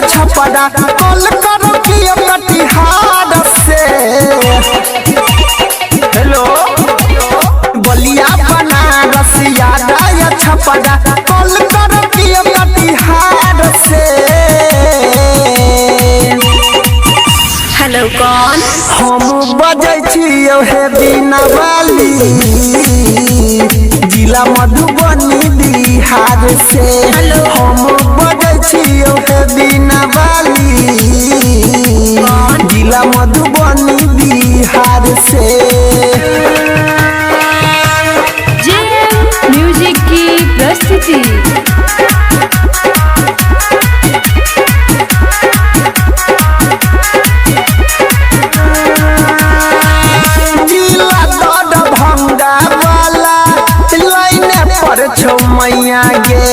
Chhapra call करो कि कटिहार से। हेलो बलिया बनारस याद छपरा कॉल करो कि कटिहार से। हेलो कौन? हम बजै छियौ हे बिना वाली जिला मधुबनी बिहार से। हम बजै छियौ हे बिना वाली जिला मधुबनी बिहार से। जेएम म्यूजिक की प्रस्तुति। मैया गे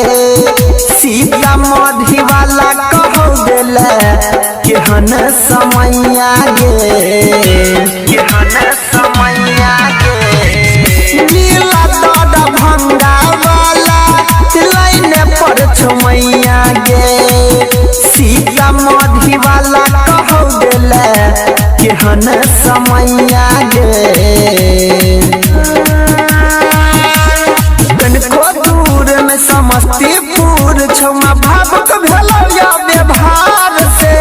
सीतामढ़ी वाला कहो दिले केहन समैया गे केहन समैया गे। जिला दरभंगा वाला लाइने पर मैया गे सीतामढ़ी वाला कहो दिले केहन समैया गे। समस्तीपुर छौमा भावुक भेलौ या व्यवहार से।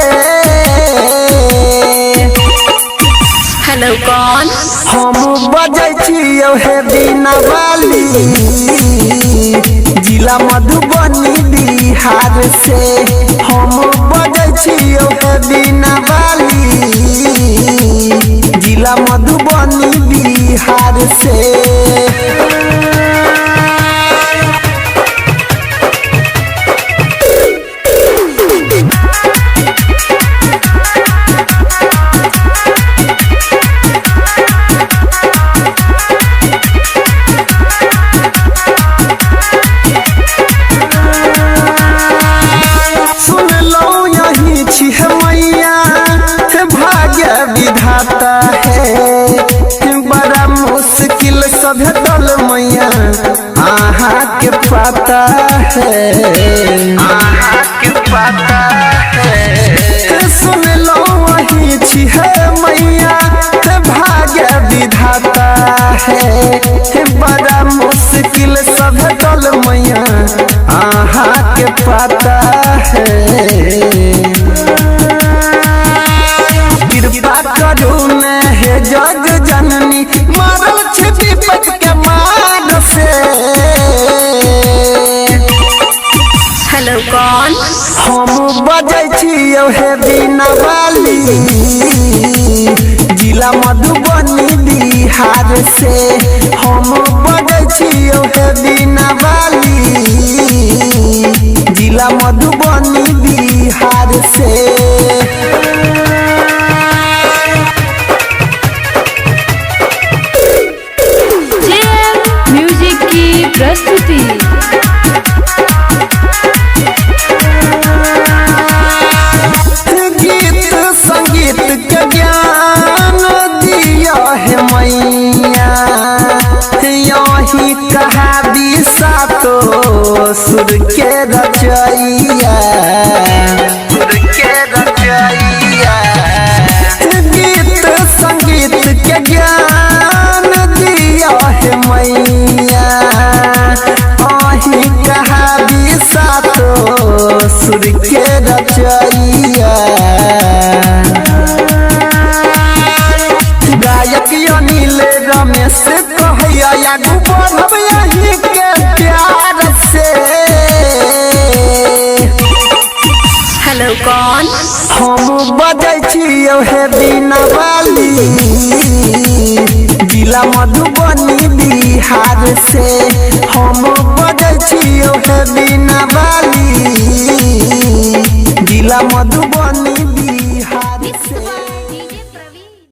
हेलो कौन? हम बजै छियौ हे बिना वाली जिला मधुबनी बिहार से। हम बजै छियौ हे बिना वाली जिला मधुबनी बिहार से। विधाता है बड़ा मुश्किल सब दल मैया आहा के पता है आहा के पता है। सुन लो वही छी है मैया भाग्य विधाता है बड़ा मुश्किल सब दल मैया आहा के पता है। जग जननी मारल छै विपत के मार से। हेलो कौन? हम बजै छियौ हे बिना वाली जिला मधुबनी बिहार से। हम बजै छियौ हे बिना वाली जिला मधुबनी बिहार से। प्रस्तुति। गीत संगीत के ज्ञान दिया है मैया यही कहा दिशा तो सुर के रचैया सुर के रचैया। गीत संगीत के ज्ञान दिया है मैया सुर के रचैया। गायक अनिल रमेश कहैया बढ़ब यही के प्यार से। हेलो कौन? हम बजै छियौ हे बिना वाली जिला मधुबनी बिहार से। हम बजै छियौ हे बिना वाली जिला मधु